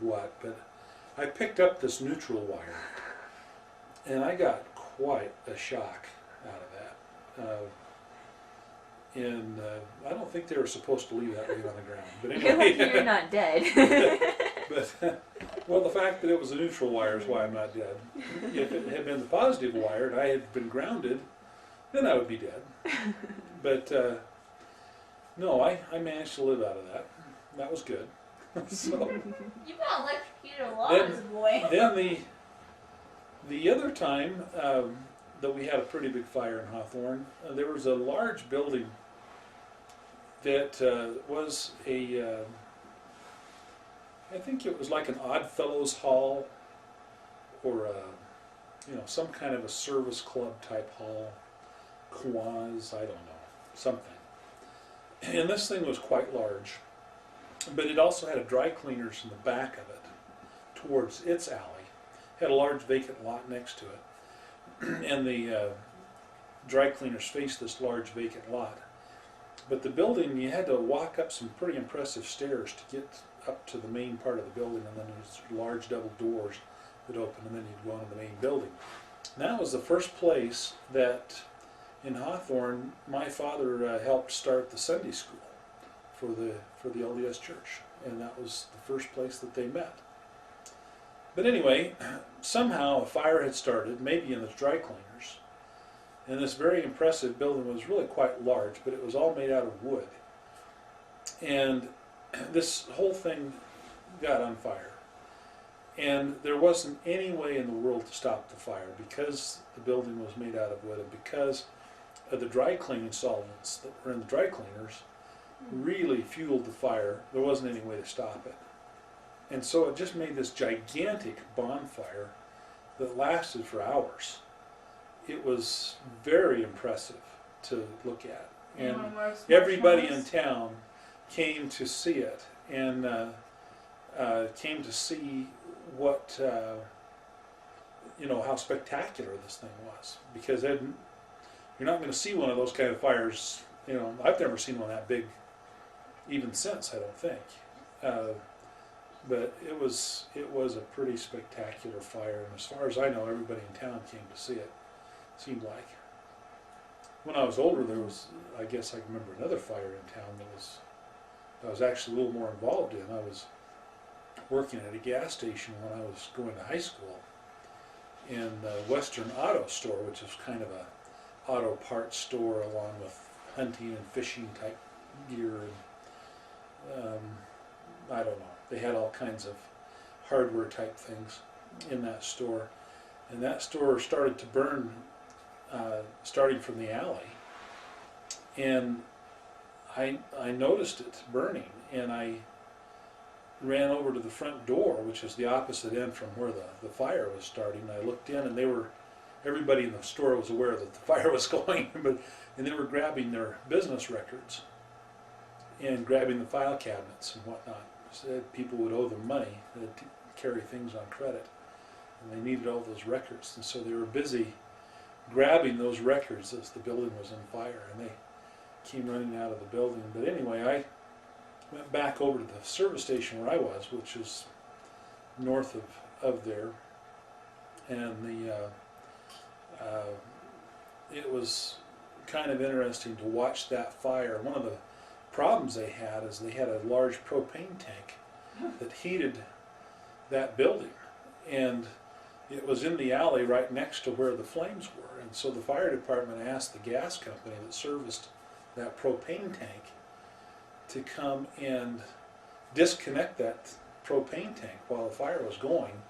what, but I picked up this neutral wire, and I got quite a shock out of that. I don't think they were supposed to leave that right on the ground. But anyway, You're not dead. but well, the fact that it was a neutral wire is why I'm not dead. If it had been the positive wire and I had been grounded, then I would be dead. But no, I managed to live out of that. That was good. So, You got electrocuted a lot as a boy. then the other time that we had a pretty big fire in Hawthorne, there was a large building that was a, I think it was like an Oddfellows Hall, or some kind of a service club type hall, Kiwanis, I don't know, something. And this thing was quite large, but it also had a dry cleaners in the back of it, towards its alley. Had a large vacant lot next to it, and the dry cleaners faced this large vacant lot. But the building, you had to walk up some pretty impressive stairs to get up to the main part of the building, and then there's large double doors that open, and then you'd go into the main building. And that was the first place that, in Hawthorne, my father helped start the Sunday school for the LDS church, and that was the first place that they met. But anyway, somehow a fire had started, maybe in the dry cleaners, and this very impressive building was really quite large, but it was all made out of wood. And this whole thing got on fire. And there wasn't any way in the world to stop the fire because the building was made out of wood, and because of the dry cleaning solvents that were in the dry cleaners really fueled the fire. There wasn't any way to stop it. And so it just made this gigantic bonfire that lasted for hours. It was very impressive to look at. And everybody in town came to see it, and came to see what, how spectacular this thing was. Because you're not going to see one of those kind of fires, I've never seen one that big even since, I don't think. But it was a pretty spectacular fire, and as far as I know, everybody in town came to see it, seemed like. When I was older, there was, I guess I can remember another fire in town that I was actually a little more involved in. I was working at a gas station when I was going to high school in the Western Auto Store, which is kind of a auto parts store along with hunting and fishing type gear, and I don't know. They had all kinds of hardware type things in that store. And that store started to burn, starting from the alley. And I noticed it burning, and I ran over to the front door, which is the opposite end from where the fire was starting. I looked in, and everybody in the store was aware that the fire was going, and they were grabbing their business records and grabbing the file cabinets and whatnot. Said people would owe them money to carry things on credit, and they needed all those records, and so they were busy grabbing those records as the building was on fire, and they came running out of the building. But anyway, I went back over to the service station where I was, which is north of there, and it was kind of interesting to watch that fire. One of the problems they had is they had a large propane tank that heated that building, and it was in the alley right next to where the flames were, and so the fire department asked the gas company that serviced that propane tank to come and disconnect that propane tank while the fire was going.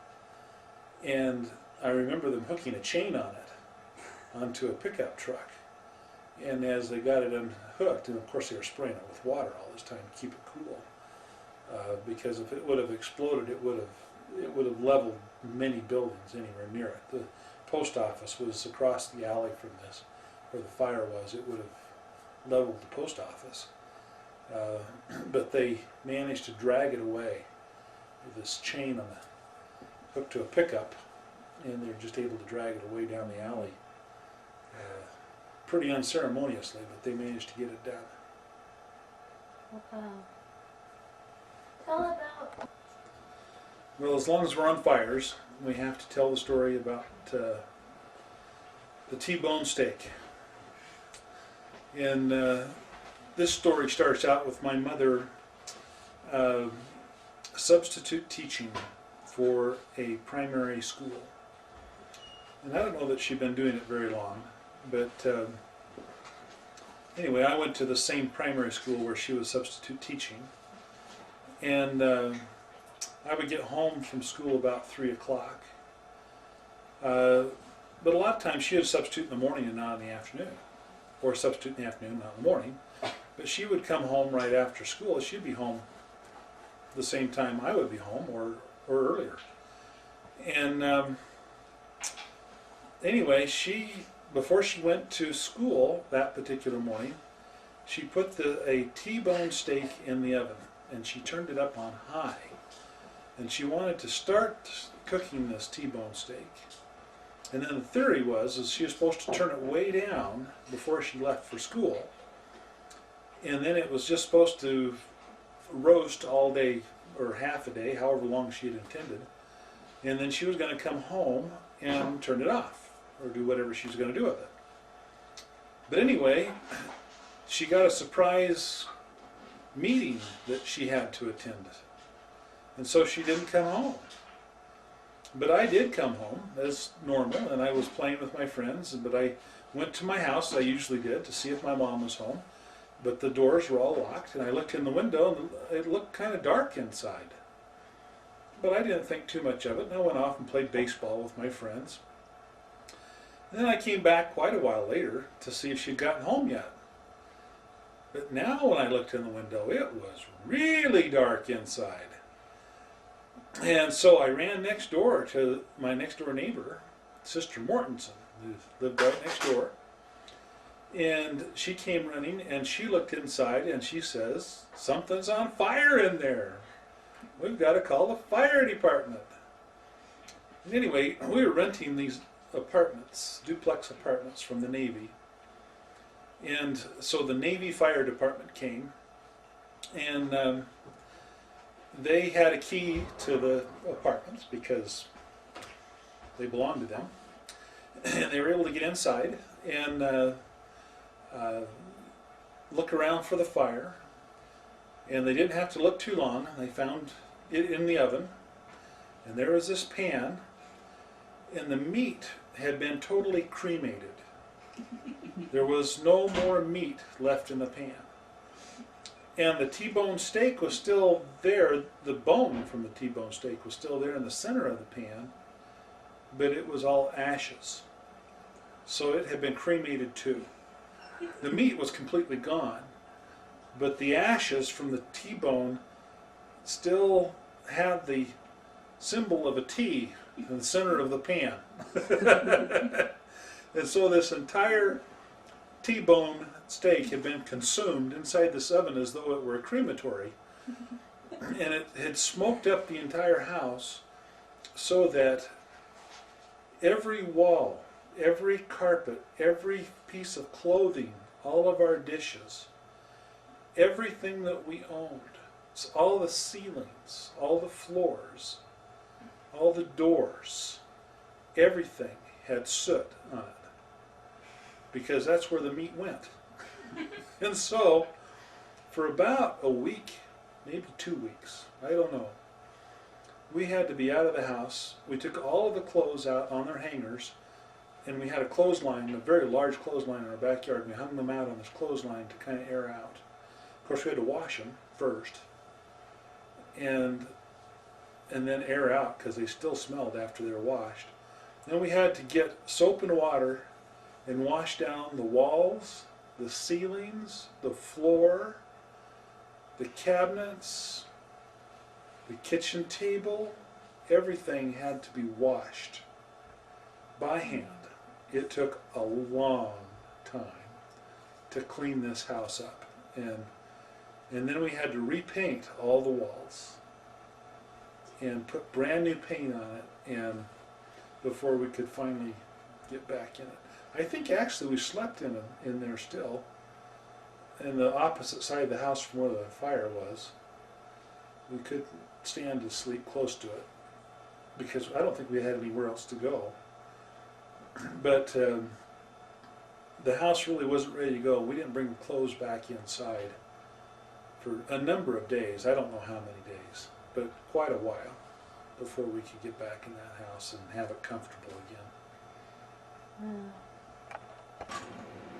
And I remember them hooking a chain on it onto a pickup truck. And as they got it unhooked, and of course they were spraying it with water all this time to keep it cool, because if it would have exploded, it would have leveled many buildings anywhere near it. The post office was across the alley from this, where the fire was. It would have leveled the post office, but they managed to drag it away with this chain hooked to a pickup, and they're just able to drag it away down the alley. Pretty unceremoniously, but they managed to get it done. Wow. Tell about Well, as long as we're on fires, we have to tell the story about the T-bone steak. And this story starts out with my mother substitute teaching for a primary school. And I don't know that she'd been doing it very long, but anyway, I went to the same primary school where she was substitute teaching. And I would get home from school about 3 o'clock. But a lot of times she would substitute in the morning and not in the afternoon. Or substitute in the afternoon, not in the morning. But she would come home right after school. She'd be home the same time I would be home, or earlier. And anyway, before she went to school that particular morning, she put a T-bone steak in the oven, and she turned it up on high. And she wanted to start cooking this T-bone steak. And then the theory was she was supposed to turn it way down before she left for school. And then it was just supposed to roast all day, or half a day, however long she had intended. And then she was going to come home and turn it off, or do whatever she was going to do with it. But anyway, she got a surprise meeting that she had to attend. And so she didn't come home. But I did come home as normal, and I was playing with my friends, but I went to my house, I usually did, to see if my mom was home. But the doors were all locked, and I looked in the window, and it looked kind of dark inside. But I didn't think too much of it, and I went off and played baseball with my friends. And then I came back quite a while later to see if she'd gotten home yet. But now when I looked in the window, it was really dark inside. And so I ran next door to my next door neighbor, Sister Mortensen, who lived right next door. And she came running, and she looked inside, and she says, "Something's on fire in there. We've got to call the fire department." And anyway, we were renting these apartments, duplex apartments from the Navy. And so the Navy Fire Department came, and they had a key to the apartments because they belonged to them. And they were able to get inside and look around for the fire. And they didn't have to look too long. They found it in the oven. And there was this pan, and the meat had been totally cremated. There was no more meat left in the pan. And the T-bone steak was still there, the bone from the T-bone steak was still there in the center of the pan, but it was all ashes. So it had been cremated too. The meat was completely gone, but the ashes from the T-bone still had the symbol of a T in the center of the pan. And so this entire T-bone steak had been consumed inside this oven as though it were a crematory. And it had smoked up the entire house so that every wall, every carpet, every piece of clothing, all of our dishes, everything that we owned, all the ceilings, all the floors, all the doors, everything had soot on it. Because that's where the meat went. And so, for about a week, maybe 2 weeks, I don't know, we had to be out of the house. We took all of the clothes out on their hangers, and we had a clothesline, a very large clothesline in our backyard, and we hung them out on this clothesline to kind of air out. Of course, we had to wash them first, and then air out, because they still smelled after they were washed. Then we had to get soap and water and wash down the walls, the ceilings, the floor, the cabinets, the kitchen table. Everything had to be washed by hand. It took a long time to clean this house up. And then we had to repaint all the walls and put brand new paint on it, and before we could finally get back in it. I think actually we slept in there still, in the opposite side of the house from where the fire was. We couldn't stand to sleep close to it. because I don't think we had anywhere else to go. But the house really wasn't ready to go. We didn't bring the clothes back inside for a number of days. I don't know how many days, but quite a while before we could get back in that house and have it comfortable again.